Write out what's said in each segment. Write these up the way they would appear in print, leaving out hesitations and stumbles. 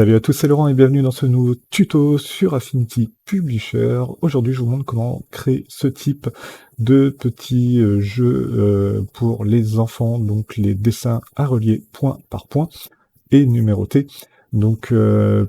Salut à tous, c'est Laurent et bienvenue dans ce nouveau tuto sur Affinity Publisher. Aujourd'hui, je vous montre comment créer ce type de petit jeu pour les enfants, donc les dessins à relier point par point et numérotés. Donc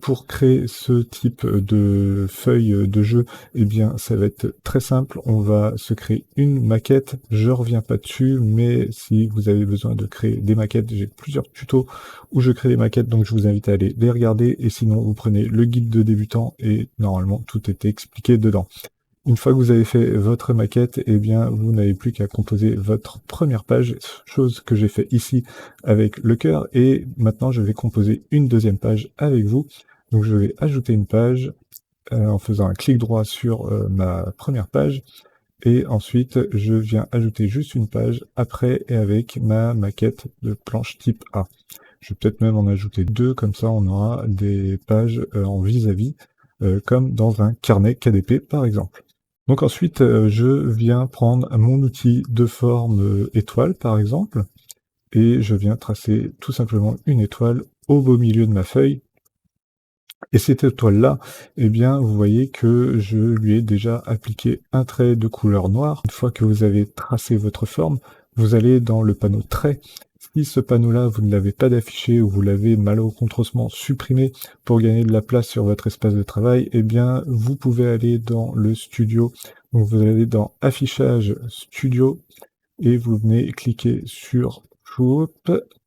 pour créer ce type de feuille de jeu, eh bien ça va être très simple. On va se créer une maquette. Je reviens pas dessus, mais si vous avez besoin de créer des maquettes, j'ai plusieurs tutos où je crée des maquettes, donc je vous invite à aller les regarder. Et sinon, vous prenez le guide de débutant et normalement tout est expliqué dedans. Une fois que vous avez fait votre maquette, eh bien, vous n'avez plus qu'à composer votre première page, chose que j'ai fait ici avec le cœur. Et maintenant, je vais composer une deuxième page avec vous. Donc, je vais ajouter une page en faisant un clic droit sur ma première page. Et ensuite, je viens ajouter juste une page après et avec ma maquette de planche type A. Je vais peut-être même en ajouter deux, comme ça on aura des pages en vis-à-vis, comme dans un carnet KDP par exemple. Donc ensuite, je viens prendre mon outil de forme étoile, par exemple, et je viens tracer tout simplement une étoile au beau milieu de ma feuille. Et cette étoile-là, eh bien, vous voyez que je lui ai déjà appliqué un trait de couleur noire. Une fois que vous avez tracé votre forme, vous allez dans le panneau trait. Si ce panneau-là, vous ne l'avez pas d'affiché ou vous l'avez malencontreusement supprimé pour gagner de la place sur votre espace de travail, eh bien, vous pouvez aller dans le studio. Donc, vous allez dans Affichage Studio et vous venez cliquer sur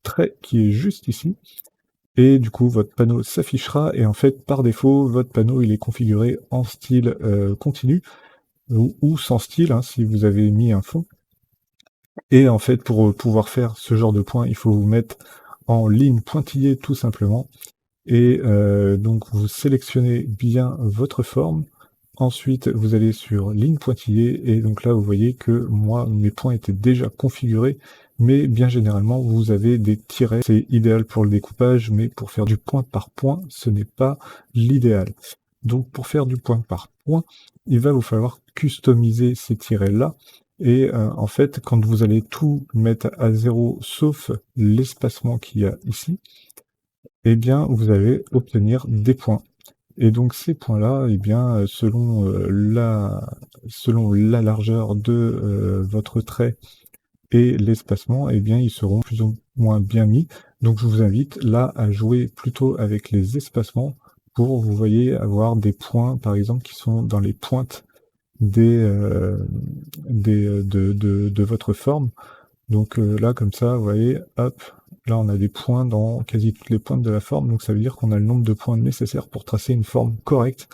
Trait qui est juste ici. Et du coup, votre panneau s'affichera et en fait, par défaut, votre panneau il est configuré en style continu ou sans style, hein, si vous avez mis un fond. Et en fait, pour pouvoir faire ce genre de point, il faut vous mettre en ligne pointillée tout simplement. Et donc, vous sélectionnez bien votre forme. Ensuite, vous allez sur ligne pointillée et donc là, vous voyez que moi, mes points étaient déjà configurés, mais bien généralement, vous avez des tirets. C'est idéal pour le découpage, mais pour faire du point par point, ce n'est pas l'idéal. Donc, pour faire du point par point, il va vous falloir customiser ces tirets-là. Et en fait, quand vous allez tout mettre à zéro, sauf l'espacement qu'il y a ici, eh bien, vous allez obtenir des points. Et donc ces points-là, eh bien, selon la largeur de votre trait et l'espacement, eh bien, ils seront plus ou moins bien mis. Donc je vous invite là à jouer plutôt avec les espacements pour, vous voyez, avoir des points, par exemple, qui sont dans les pointes de votre forme. Donc là, comme ça, vous voyez, hop, là on a des points dans quasi toutes les pointes de la forme, donc ça veut dire qu'on a le nombre de points nécessaires pour tracer une forme correcte.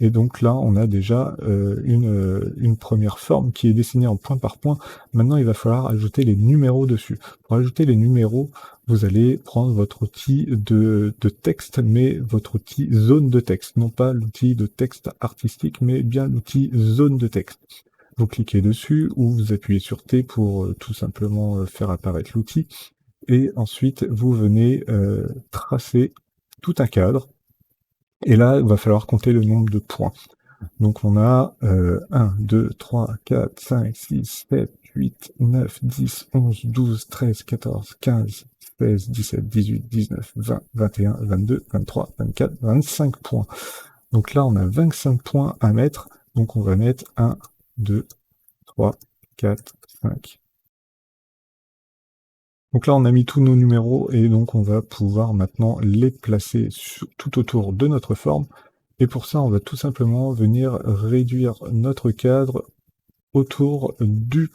Et donc là, on a déjà une première forme qui est dessinée en point par point. Maintenant, il va falloir ajouter les numéros dessus. Pour ajouter les numéros, vous allez prendre votre outil de texte, mais votre outil zone de texte. Non pas l'outil de texte artistique, mais bien l'outil zone de texte. Vous cliquez dessus ou vous appuyez sur T pour tout simplement faire apparaître l'outil. Et ensuite, vous venez tracer tout un cadre. Et là, il va falloir compter le nombre de points. Donc on a 1, 2, 3, 4, 5, 6, 7, 8, 9, 10, 11, 12, 13, 14, 15, 16, 17, 18, 19, 20, 21, 22, 23, 24, 25 points. Donc là, on a 25 points à mettre. Donc on va mettre 1, 2, 3, 4, 5. Donc là, on a mis tous nos numéros et donc on va pouvoir maintenant les placer tout autour de notre forme. Et pour ça, on va tout simplement venir réduire notre cadre autour du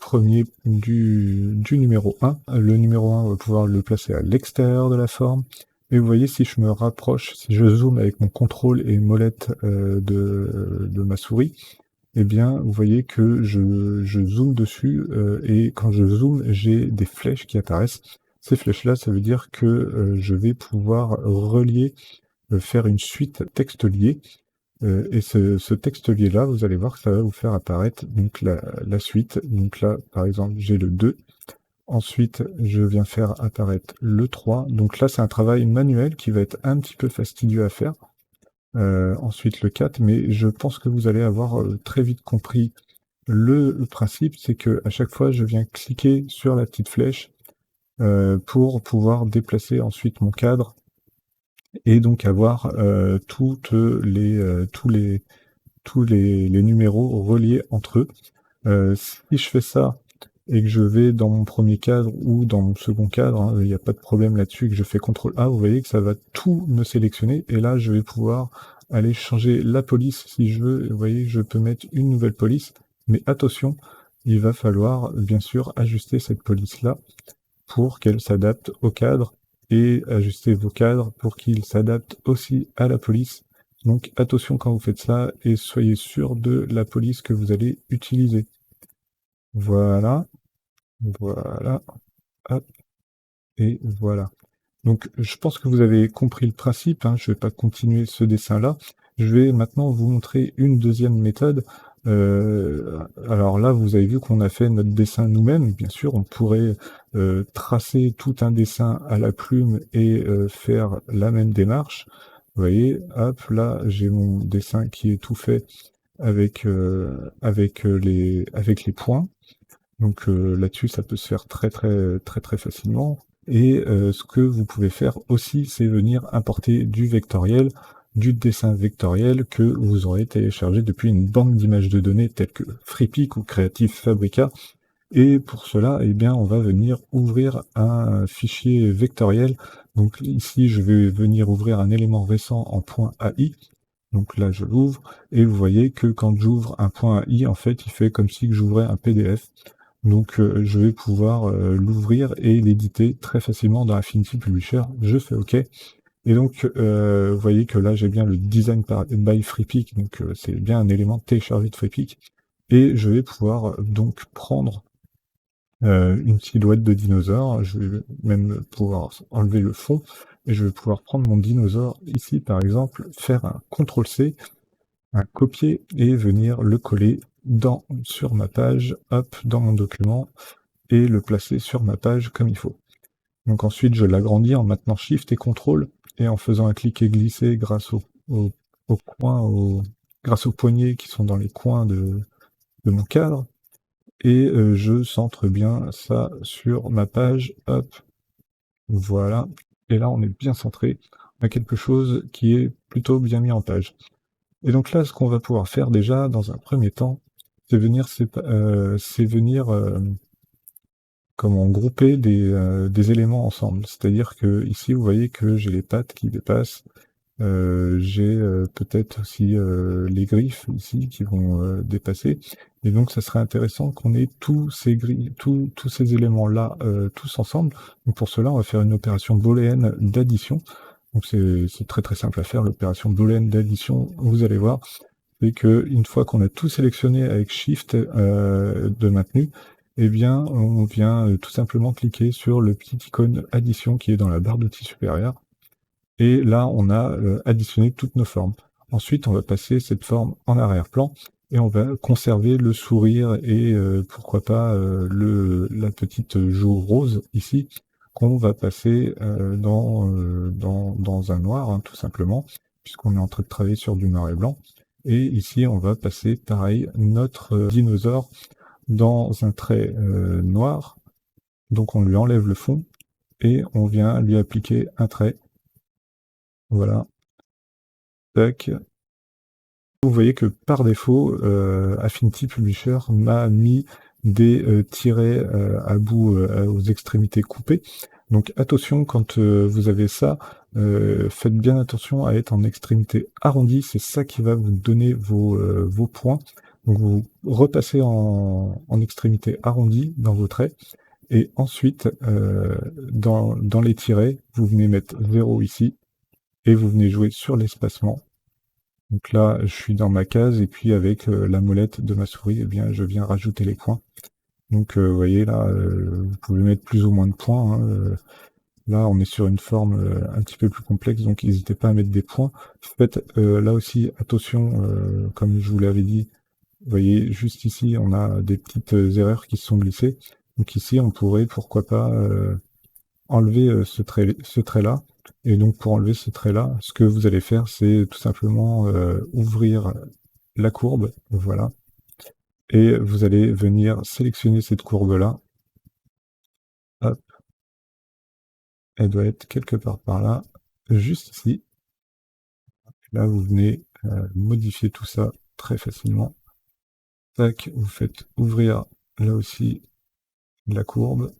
numéro 1. Le numéro 1, on va pouvoir le placer à l'extérieur de la forme. Et vous voyez, si je me rapproche, si je zoome avec mon contrôle et molette de ma souris, eh bien, vous voyez que je zoome dessus, et quand je zoome, j'ai des flèches qui apparaissent. Ces flèches-là, ça veut dire que je vais pouvoir relier, faire une suite texte lié. Et ce texte lié-là, vous allez voir que ça va vous faire apparaître donc la suite. Donc là, par exemple, j'ai le 2. Ensuite, je viens faire apparaître le 3. Donc là, c'est un travail manuel qui va être un petit peu fastidieux à faire. Ensuite le 4, mais je pense que vous allez avoir très vite compris le principe, c'est que à chaque fois je viens cliquer sur la petite flèche pour pouvoir déplacer ensuite mon cadre et donc avoir toutes les, tous les numéros reliés entre eux. Si je fais ça et que je vais dans mon premier cadre ou dans mon second cadre, hein, il n'y a pas de problème là-dessus, que je fais CTRL A, vous voyez que ça va tout me sélectionner, et là je vais pouvoir aller changer la police si je veux. Vous voyez, je peux mettre une nouvelle police, mais attention, il va falloir bien sûr ajuster cette police-là pour qu'elle s'adapte au cadre, et ajuster vos cadres pour qu'ils s'adaptent aussi à la police. Donc attention quand vous faites ça, et soyez sûr de la police que vous allez utiliser. Voilà, voilà, hop, et voilà. Donc je pense que vous avez compris le principe, hein, je ne vais pas continuer ce dessin-là. Je vais maintenant vous montrer une deuxième méthode. Alors là, vous avez vu qu'on a fait notre dessin nous-mêmes. Bien sûr, on pourrait tracer tout un dessin à la plume et faire la même démarche. Vous voyez, hop, là, j'ai mon dessin qui est tout fait avec les points. Donc là-dessus, ça peut se faire très facilement. Et ce que vous pouvez faire aussi, c'est venir importer du vectoriel, du dessin vectoriel que vous aurez téléchargé depuis une banque d'images de données telle que Freepik ou Creative Fabrica. Et pour cela, eh bien, on va venir ouvrir un fichier vectoriel. Donc ici, je vais venir ouvrir un élément récent en .ai. Donc là, je l'ouvre, et vous voyez que quand j'ouvre un .ai, en fait, il fait comme si j'ouvrais un PDF. Donc je vais pouvoir l'ouvrir et l'éditer très facilement dans Affinity Publisher. Je fais OK. Et donc vous voyez que là j'ai bien le design by Freepik, donc c'est bien un élément téléchargé de Freepik. Et je vais pouvoir donc prendre une silhouette de dinosaure. Je vais même pouvoir enlever le fond, et je vais pouvoir prendre mon dinosaure ici par exemple, faire un CTRL-C, un copier, et venir le coller sur ma page, hop, dans mon document, et le placer sur ma page comme il faut. Donc ensuite, je l'agrandis en maintenant Shift et CTRL, et en faisant un cliquer glisser grâce au coin, grâce aux poignées qui sont dans les coins de mon cadre, et je centre bien ça sur ma page, hop, voilà. Et là, on est bien centré, on a quelque chose qui est plutôt bien mis en page. Et donc là, ce qu'on va pouvoir faire déjà, dans un premier temps, c'est venir, comment grouper des éléments ensemble. C'est-à-dire que ici, vous voyez que j'ai les pattes qui dépassent, j'ai peut-être aussi les griffes ici qui vont dépasser. Et donc, ça serait intéressant qu'on ait tous ces éléments-là tous ensemble. Donc, pour cela, on va faire une opération booléenne d'addition. Donc, c'est très simple à faire, l'opération booléenne d'addition. Vous allez voir, c'est que une fois qu'on a tout sélectionné avec Shift de maintenu, eh bien, on vient tout simplement cliquer sur le petit icône addition qui est dans la barre d'outils supérieure. Et là, on a additionné toutes nos formes. Ensuite, on va passer cette forme en arrière-plan, et on va conserver le sourire et pourquoi pas la petite joue rose ici, qu'on va passer dans un noir, hein, tout simplement, puisqu'on est en train de travailler sur du noir et blanc. Et ici, on va passer, pareil, notre dinosaure dans un trait noir. Donc on lui enlève le fond, et on vient lui appliquer un trait. Voilà. Tac. Vous voyez que par défaut, Affinity Publisher m'a mis des tirets à bout, aux extrémités coupées. Donc attention, quand vous avez ça, faites bien attention à être en extrémité arrondie, c'est ça qui va vous donner vos points. Donc vous repassez en extrémité arrondie dans vos traits, et ensuite, dans les tirets, vous venez mettre 0 ici, et vous venez jouer sur l'espacement. Donc là, je suis dans ma case, et puis avec la molette de ma souris, eh bien, je viens rajouter les points. Donc vous voyez là, vous pouvez mettre plus ou moins de points, hein. Là, on est sur une forme un petit peu plus complexe, donc n'hésitez pas à mettre des points. Faites là aussi attention, comme je vous l'avais dit, vous voyez juste ici, on a des petites erreurs qui se sont glissées. Donc ici, on pourrait, pourquoi pas, enlever ce trait-là. Et donc pour enlever ce trait-là, ce que vous allez faire, c'est tout simplement ouvrir la courbe, voilà. Et vous allez venir sélectionner cette courbe-là. Hop. Elle doit être quelque part par là. juste ici. Là, vous venez modifier tout ça très facilement. Tac, vous faites ouvrir là aussi la courbe.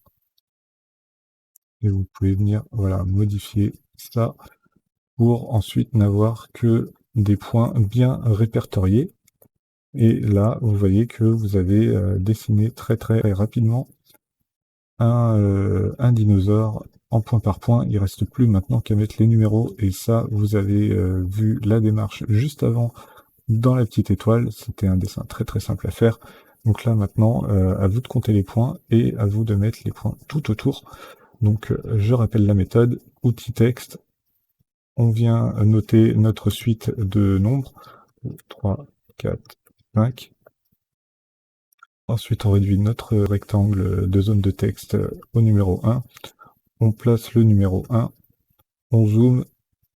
Et vous pouvez venir voilà, modifier ça pour ensuite n'avoir que des points bien répertoriés. Et là, vous voyez que vous avez dessiné très rapidement un dinosaure en point par point. Il reste plus maintenant qu'à mettre les numéros. Et ça, vous avez vu la démarche juste avant dans la petite étoile. C'était un dessin très simple à faire. Donc là maintenant, à vous de compter les points et à vous de mettre les points tout autour. Donc je rappelle la méthode, outil texte, on vient noter notre suite de nombres, 3, 4, 5. Ensuite, on réduit notre rectangle de zone de texte au numéro 1. On place le numéro 1. On zoome.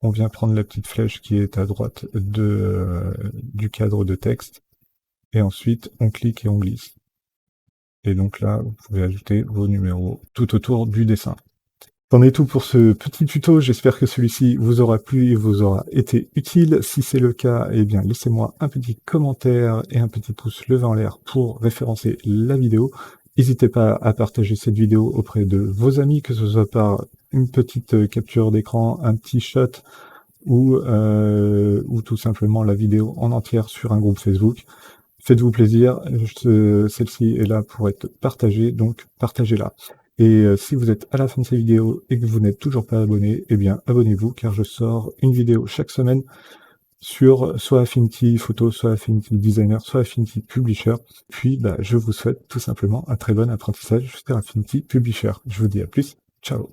On vient prendre la petite flèche qui est à droite du cadre de texte. Et ensuite, on clique et on glisse. Et donc là, vous pouvez ajouter vos numéros tout autour du dessin. C'en est tout pour ce petit tuto, j'espère que celui-ci vous aura plu et vous aura été utile. Si c'est le cas, eh bien laissez-moi un petit commentaire et un petit pouce levé en l'air pour référencer la vidéo. N'hésitez pas à partager cette vidéo auprès de vos amis, que ce soit par une petite capture d'écran, un petit shot ou tout simplement la vidéo en entière sur un groupe Facebook. Faites-vous plaisir, celle-ci est là pour être partagée, donc partagez-la. Et si vous êtes à la fin de cette vidéo et que vous n'êtes toujours pas abonné, eh bien abonnez-vous car je sors une vidéo chaque semaine sur soit Affinity Photo, soit Affinity Designer, soit Affinity Publisher. Puis je vous souhaite tout simplement un très bon apprentissage sur Affinity Publisher. Je vous dis à plus, ciao.